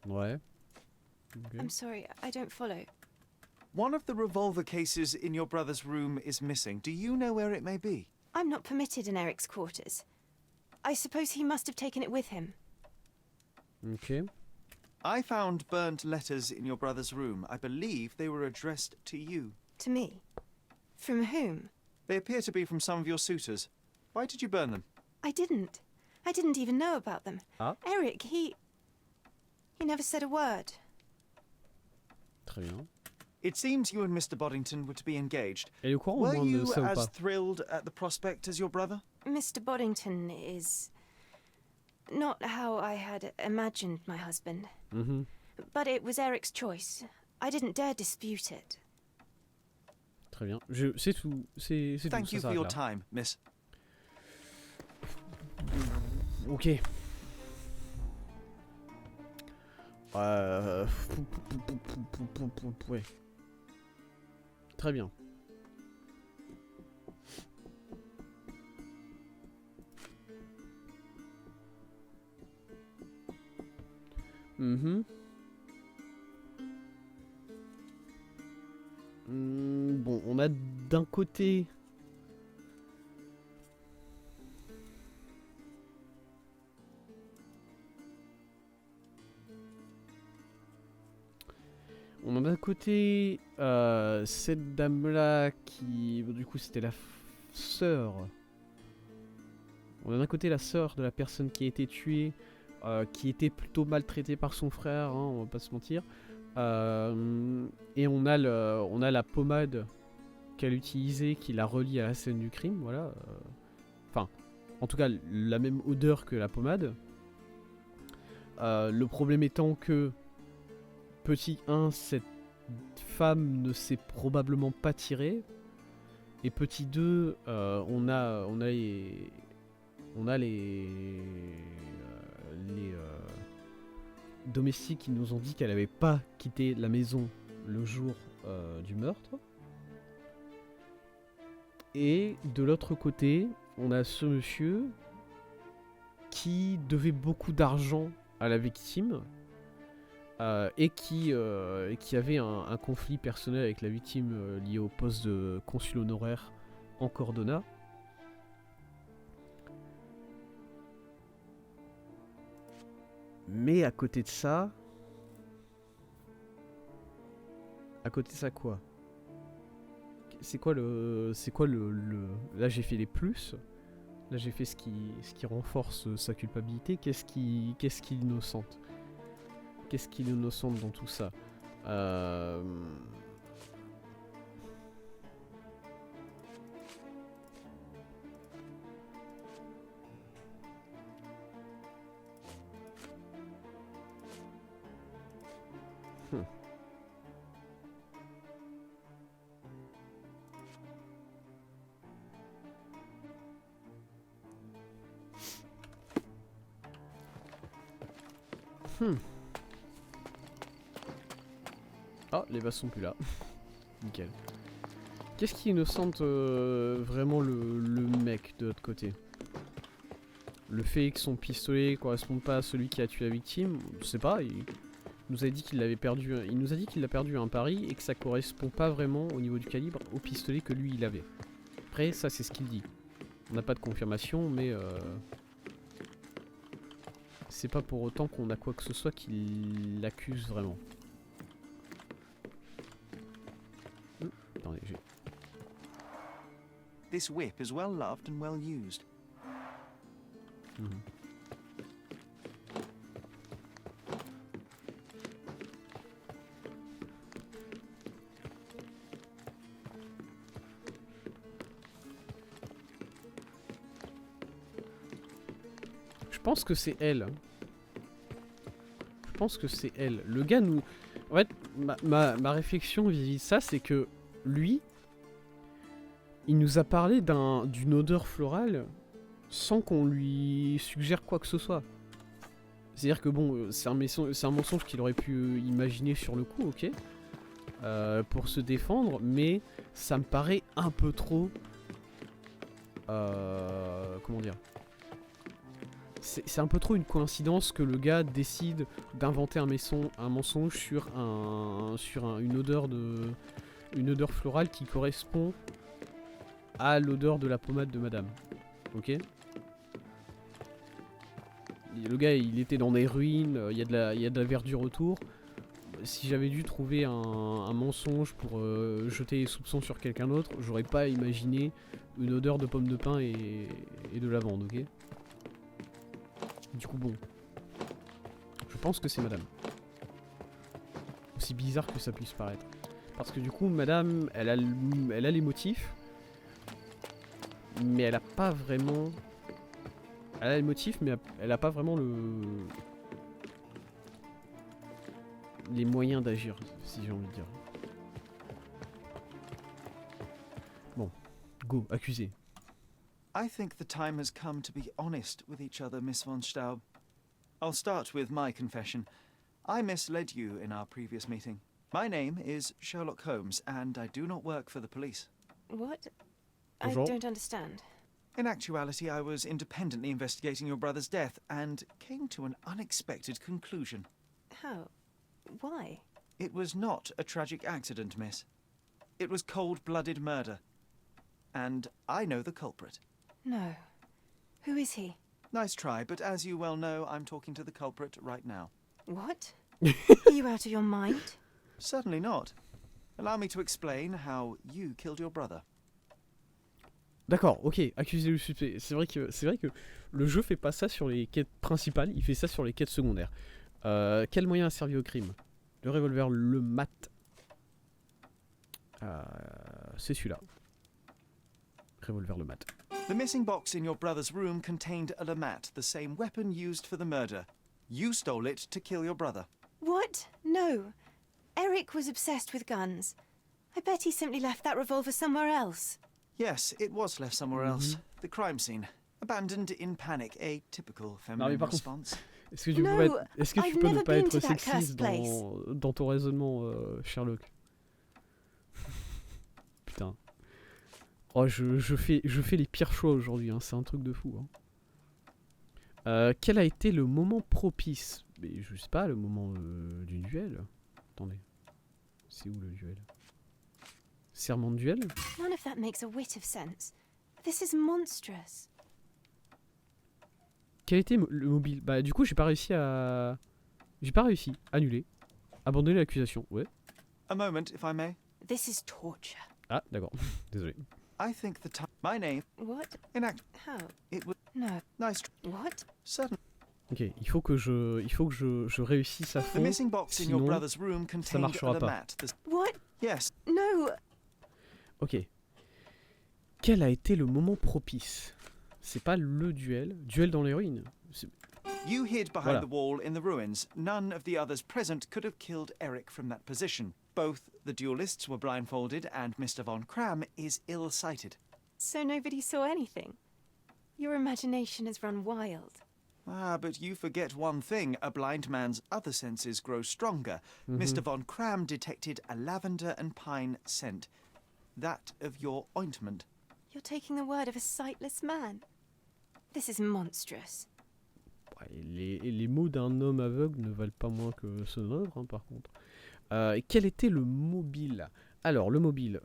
Ouais. Ok. I'm sorry, I don't follow. One of the revolver cases in your brother's room is missing. Do you know where it may be? I'm not permitted in Eric's quarters. I suppose he must have taken it with him. Ok. I found burnt letters in your brother's room. I believe they were addressed to you. To me? From whom? They appear to be from some of your suitors. Why did you burn them? I didn't. I didn't even know about them. Ah. Eric, he never said a word. Très bien. It seems you and Mr. Boddington were to be engaged. Elle est au courant au Were moins de you ça ou as pas? thrilled at the prospect as your brother? Mr. Boddington is not how I had imagined my husband. Mhm. But it was Eric's choice. I didn't dare dispute it. Très bien. C'est tout. C'est tout. Thank Ça you for s'arrête your là. time, miss. Ok. Ouais. Très bien. Mhm. d'un côté... On a d'un côté cette dame-là qui... Bon, du coup, c'était la sœur. On a d'un côté la sœur de la personne qui a été tuée, qui était plutôt maltraitée par son frère, hein, on va pas se mentir. Et on a la pommade qu'elle utilisait qui la relie à la scène du crime, voilà. Enfin, en tout cas, la même odeur que la pommade. Le problème étant que, petit 1, cette femme ne s'est probablement pas tirée. Et petit 2, on a les domestiques qui nous ont dit qu'elle n'avait pas quitté la maison le jour du meurtre. Et de l'autre côté, on a ce monsieur qui devait beaucoup d'argent à la victime et qui avait un conflit personnel avec la victime lié au poste de consul honoraire en Cordona. Mais à côté de ça quoi? C'est quoi le là j'ai fait les plus. Là j'ai fait ce qui renforce sa culpabilité. Qu'est-ce qui l'innocente? Qu'est-ce qui l'innocente dans tout ça? Ah, les vases sont plus là. Nickel. Qu'est-ce qui innocente vraiment le mec de l'autre côté? Le fait que son pistolet corresponde pas à celui qui a tué la victime, je sais pas, il nous a dit qu'il l'avait perdu. Il nous a dit qu'il l'a perdu à un pari et que ça correspond pas vraiment au niveau du calibre au pistolet que lui il avait. Après, ça c'est ce qu'il dit. On n'a pas de confirmation, mais c'est pas pour autant qu'on a quoi que ce soit qui l'accuse vraiment. Attendez, j'ai... This whip is well loved and well used. Je pense que c'est elle. Je pense que c'est elle. Le gars nous... En fait, ma réflexion vis-à-vis de ça, c'est que lui, il nous a parlé d'une odeur florale sans qu'on lui suggère quoi que ce soit. C'est-à-dire que bon, c'est un mensonge qu'il aurait pu imaginer sur le coup, ok, pour se défendre, mais ça me paraît un peu trop... comment dire ? C'est un peu trop une coïncidence que le gars décide d'inventer un mensonge sur une odeur florale qui correspond à l'odeur de la pommade de madame. Ok ? Le gars il était dans des ruines, il y a de la verdure autour. Si j'avais dû trouver un mensonge pour jeter les soupçons sur quelqu'un d'autre, j'aurais pas imaginé une odeur de pomme de pin et de lavande, ok ? Du coup bon, je pense que c'est madame. Aussi bizarre que ça puisse paraître. Parce que du coup madame, elle a les motifs, mais elle a pas vraiment... Elle a les motifs, mais elle a pas vraiment les moyens d'agir, si j'ai envie de dire. Bon, go, accusé. I think the time has come to be honest with each other, Miss von Staub. I'll start with my confession. I misled you in our previous meeting. My name is Sherlock Holmes, and I do not work for the police. What? Bonjour. I don't understand. In actuality, I was independently investigating your brother's death and came to an unexpected conclusion. How? Why? It was not a tragic accident, miss. It was cold-blooded murder. and I know the culprit. No. Who is he? Nice try, but as you well know, I'm talking to the culprit right now. What? Are you out of your mind? Certainly not. Allow me to explain how you killed your brother. D'accord, ok, accuser le suspect. C'est vrai que le jeu fait pas ça sur les quêtes principales, il fait ça sur les quêtes secondaires. Quel moyen a servi au crime? Le revolver, le mat. C'est celui-là. Revolver, le mat. The missing box in your brother's room contained a Lamat, the same weapon used for the murder. You stole it to kill your brother. What? No. Eric was obsessed with guns. I bet he simply left that revolver somewhere else. Yes, it was left somewhere else. The crime scene. Abandoned in panic, a typical feminine par contre, response. Est-ce que tu No, peux, est-ce que tu I've peux ne never pas been être to that sexiste cursed place. dans ton raisonnement, Sherlock? Putain. Oh, je fais les pires choix aujourd'hui, hein. C'est un truc de fou. Hein. Quel a été le moment propice? Mais je sais pas, le moment du duel. Attendez. C'est où le duel? Serment de duel? None of that makes a whit of sense. This is monstrous. Quel était le mobile? Bah du coup j'ai pas réussi. Annuler. Abandonner l'accusation, ouais. A moment, if I may. This is torture. Ah d'accord, désolé. I think the time. My name. What? In act. How? It was No. nice. What? Certain. Ok, il faut que je réussisse à The fond. missing box in your Sinon, brother's room contained a marchera pas. Lamat. What? Yes. No. Ok. Quel a été le moment propice? C'est pas le duel. Duel dans les ruines. You hid behind Voilà. the wall in the ruins. None of the others present could have killed Eric from that position. Both the duelists were blindfolded, and Mr. von Kram is ill-sighted. So nobody saw anything? Your imagination has run wild. Ah, but you forget one thing. A blind man's other senses grow stronger. Mr. von Kram detected a lavender and pine scent. That of your ointment. You're taking the word of a sightless man. This is monstrous. Ouais, les mots d'un homme aveugle ne valent pas moins que ceux d'un autre, hein, par contre. Quel était le mobile? Alors, le mobile...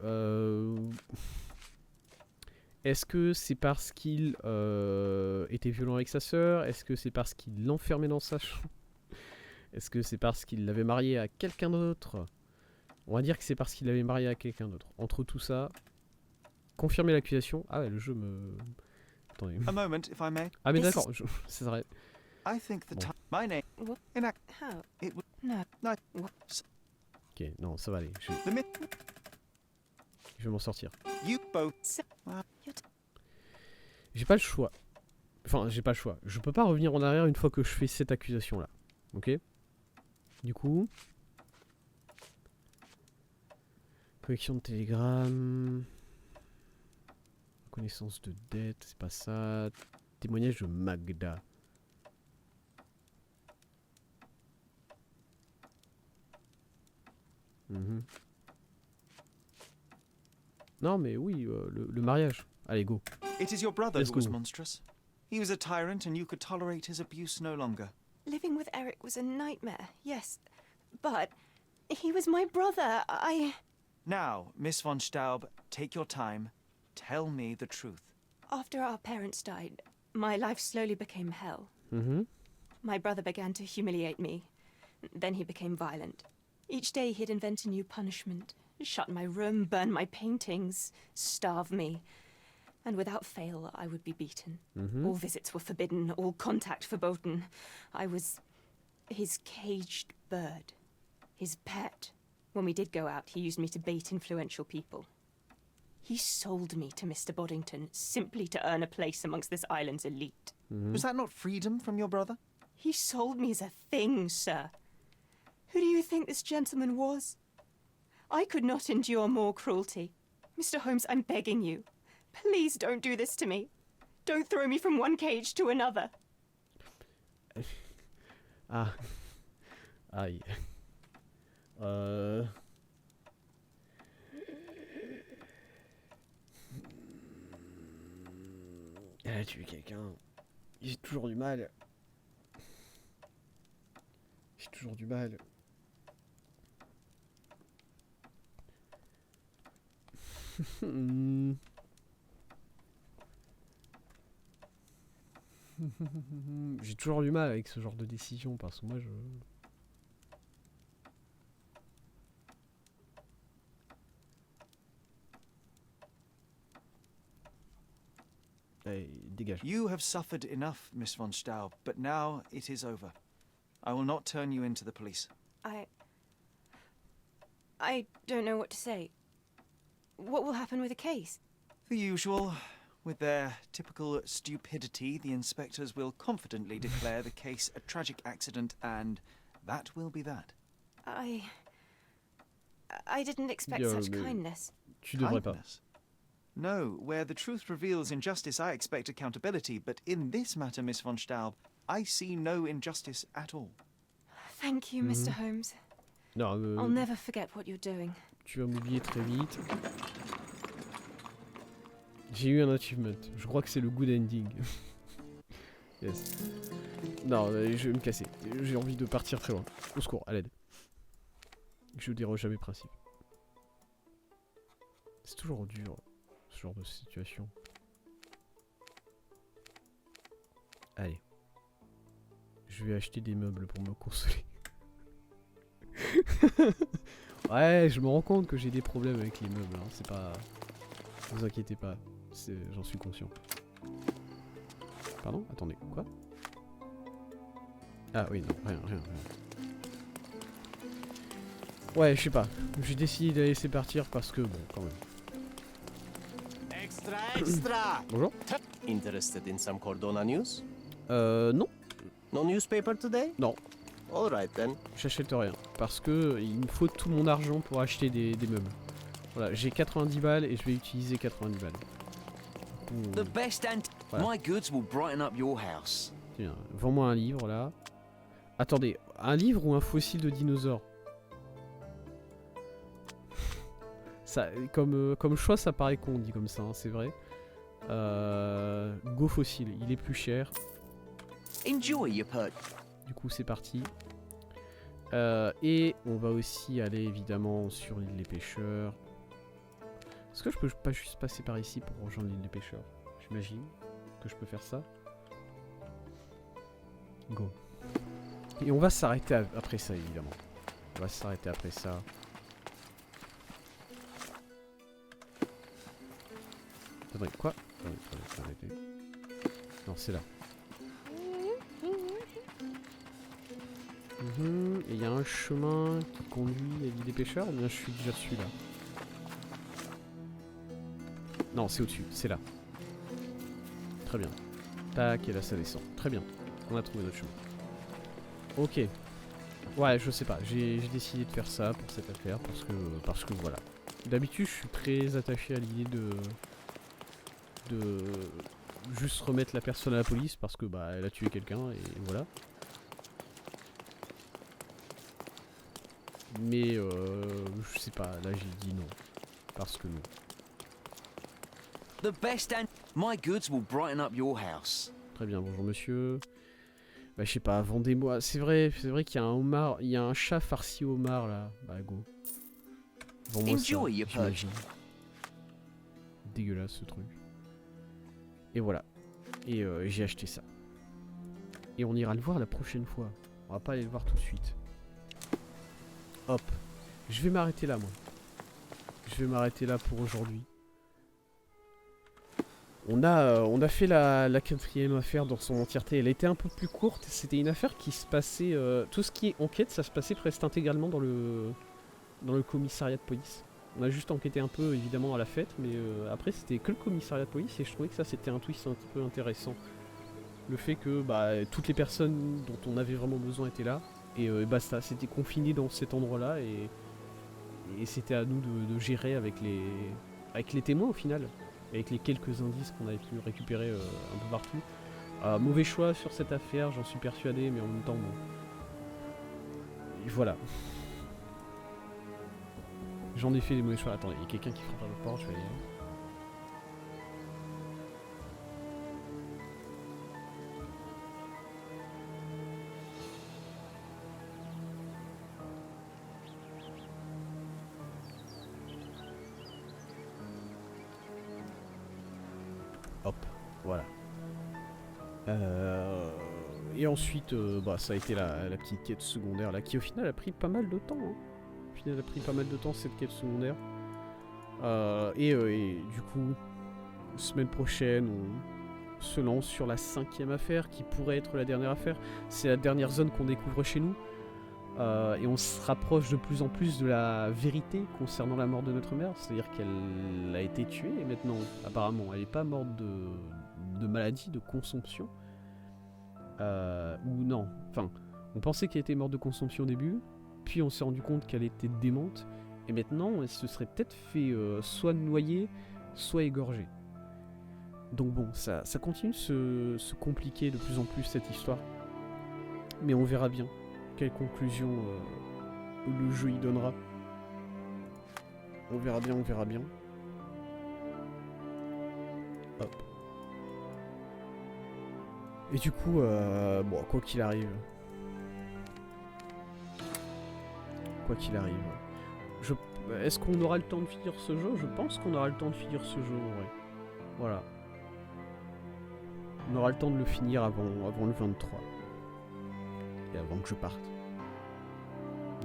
Est-ce que c'est parce qu'il était violent avec sa sœur? Est-ce que c'est parce qu'il l'enfermait dans sa chambre? Est-ce que c'est parce qu'il l'avait marié à quelqu'un d'autre? On va dire que c'est parce qu'il l'avait marié à quelqu'un d'autre. Entre tout ça, confirmer l'accusation. Ah ouais, le jeu me... Attendez. A moment, if I may. Ah mais This d'accord, ça s'arrête. I think the Bon. time. My name. What? In act. How? It was No. nice. Ok, non, ça va aller. The myth. Je vais m'en sortir. You both. J'ai pas le choix. Enfin, j'ai pas le choix. Je peux pas revenir en arrière une fois que je fais cette accusation-là. Ok? Du coup... Collection de télégrammes... Connaissance de dette, c'est pas ça... Témoignage de Magda. Mhm. Non mais oui, le mariage. Allez, go. It is your brother Let's who was go. monstrous. He was a tyrant, and you could tolerate his abuse no longer. Living with Eric was a nightmare, yes. But he was my brother. Now, Miss von Staub, take your time. Tell me the truth. After our parents died, my life slowly became hell. Mhm. My brother began to humiliate me. Then he became violent. Each day he'd invent a new punishment. Shut my room, burn my paintings, starve me. And without fail, I would be beaten. All visits were forbidden, all contact verboten. I was his caged bird, his pet. When we did go out, he used me to bait influential people. He sold me to Mr. Boddington simply to earn a place amongst this island's elite. Was that not freedom from your brother? He sold me as a thing, sir. Who do you think this gentleman was? I could not endure more cruelty. Mr. Holmes, I'm begging you. Please don't do this to me. Don't throw me from one cage to another. Ah. Aïe. Elle a tué quelqu'un. J'ai toujours du mal. J'ai toujours du mal. J'ai toujours du mal avec ce genre de décision parce que moi je... Allez, dégage. You have suffered enough, Miss von Staub, but now it is over. I will not turn you into the police. I don't know what to say. What will happen with the case? The usual. With their typical stupidity, the inspectors will confidently declare the case a tragic accident, and that will be that. I didn't expect Yo, such mais kindness. Tu devrais pas. Kindness. No, where the truth reveals injustice, I expect accountability, but in this matter, Miss von Staub, I see no injustice at all. Thank you, Mr. Holmes. Non, I'll never forget what you're doing. tu vas m'oublier très vite. J'ai eu un achievement. Je crois que c'est le good ending. Yes. Non, je vais me casser. J'ai envie de partir très loin. Au secours, à l'aide. Je déroge jamais principe. C'est toujours dur, ce genre de situation. Allez. Je vais acheter des meubles pour me consoler. Ouais, je me rends compte que j'ai des problèmes avec les meubles. Hein. C'est pas... Ne vous inquiétez pas. J'en suis conscient. Pardon? Attendez, quoi? Ah oui, non, rien. Ouais, je sais pas. J'ai décidé de la laisser partir parce que, bon, quand même. Extra! Bonjour. Interested in some Cordona news? Non. No newspaper today? Non. All right then. J'achète rien. Parce que il me faut tout mon argent pour acheter des meubles. Voilà, j'ai 90 balles et je vais utiliser 90 balles. The best and voilà. my goods will brighten up your house. Tiens, vends-moi un livre là. Attendez, un livre ou un fossile de dinosaure? Ça, comme choix, ça paraît con dit comme ça, hein, c'est vrai. Go fossile, il est plus cher. Enjoy your purchase. Du coup, c'est parti. Et on va aussi aller évidemment sur l'île des pêcheurs. Est-ce que je peux pas juste passer par ici pour rejoindre l'île des pêcheurs? J'imagine que je peux faire ça. Go. Et on va s'arrêter après ça, évidemment. On va s'arrêter après ça. Attendez, quoi? Attendez. Non, c'est là. Et il y a un chemin qui conduit à l'île des pêcheurs, ou bien je suis déjà dessus là? Non, c'est au-dessus, c'est là. Très bien. Tac, et là ça descend. Très bien. On a trouvé notre chemin. Ok. Ouais, je sais pas. J'ai décidé de faire ça pour cette affaire parce que voilà. D'habitude, je suis très attaché à l'idée de juste remettre la personne à la police parce que bah elle a tué quelqu'un et voilà. Mais je sais pas, là j'ai dit non. Parce que non. The best and my goods will brighten up your house. Très bien, bonjour monsieur. Bah je sais pas, vendez-moi. C'est vrai qu'il y a un homard, il y a un chat farci homard là. Bah go. Vends-moi ça, j'imagine. Dégueulasse ce truc. Et voilà. Et j'ai acheté ça. Et on ira le voir la prochaine fois. On va pas aller le voir tout de suite. Hop. Je vais m'arrêter là moi. Je vais m'arrêter là pour aujourd'hui. On a fait la 4e affaire dans son entièreté. Elle était un peu plus courte. C'était une affaire qui se passait... tout ce qui est enquête, ça se passait presque intégralement dans le commissariat de police. On a juste enquêté un peu, évidemment, à la fête. Mais après, c'était que le commissariat de police. Et je trouvais que ça, c'était un twist un petit peu intéressant. Le fait que bah, toutes les personnes dont on avait vraiment besoin étaient là. Et basta, c'était confiné dans cet endroit-là. Et c'était à nous de gérer avec les témoins, au final. Avec les quelques indices qu'on avait pu récupérer un peu partout. Mauvais choix sur cette affaire, j'en suis persuadé, mais en même temps, bon. Et voilà. J'en ai fait des mauvais choix. Attendez, il y a quelqu'un qui frappe à la porte, je vais aller. Hop, voilà. Et ensuite, bah, ça a été la petite quête secondaire là, qui au final a pris pas mal de temps. Hein. Au final, a pris pas mal de temps cette quête secondaire. Et du coup, semaine prochaine, on se lance sur la 5e affaire, qui pourrait être la dernière affaire. C'est la dernière zone qu'on découvre chez nous. Et on se rapproche de plus en plus de la vérité concernant la mort de notre mère. C'est-à-dire qu'elle a été tuée, et maintenant, apparemment, elle n'est pas morte de maladie, de consomption. Ou non, enfin, on pensait qu'elle était morte de consomption au début, puis on s'est rendu compte qu'elle était démente, et maintenant, elle se serait peut-être fait soit noyer, soit égorger. Donc bon, ça continue de se compliquer de plus en plus cette histoire. Mais on verra bien quelle conclusion le jeu y donnera. On verra bien, on verra bien. Hop. Et du coup, bon, quoi qu'il arrive, est-ce qu'on aura le temps de finir ce jeu? Je pense qu'on aura le temps de finir ce jeu, en vrai. Voilà. On aura le temps de le finir avant le 23. Et avant que je parte.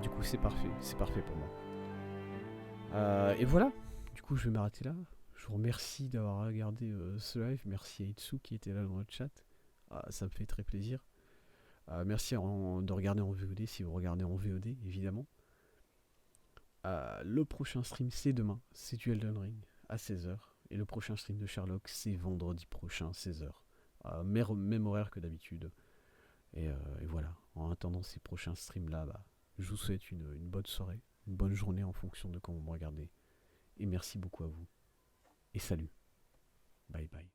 Du coup, c'est parfait pour moi. Et voilà. Du coup, je vais m'arrêter là. Je vous remercie d'avoir regardé ce live. Merci à Itsu qui était là dans le chat. Ça me fait très plaisir. Merci de regarder en VOD si vous regardez en VOD, évidemment. Le prochain stream, c'est demain. C'est du Elden Ring à 16h. Et le prochain stream de Sherlock, c'est vendredi prochain, 16h. Même horaire que d'habitude. Et voilà. En attendant ces prochains streams-là, bah, je vous souhaite une bonne soirée, une bonne journée en fonction de quand vous me regardez. Et merci beaucoup à vous. Et salut. Bye bye.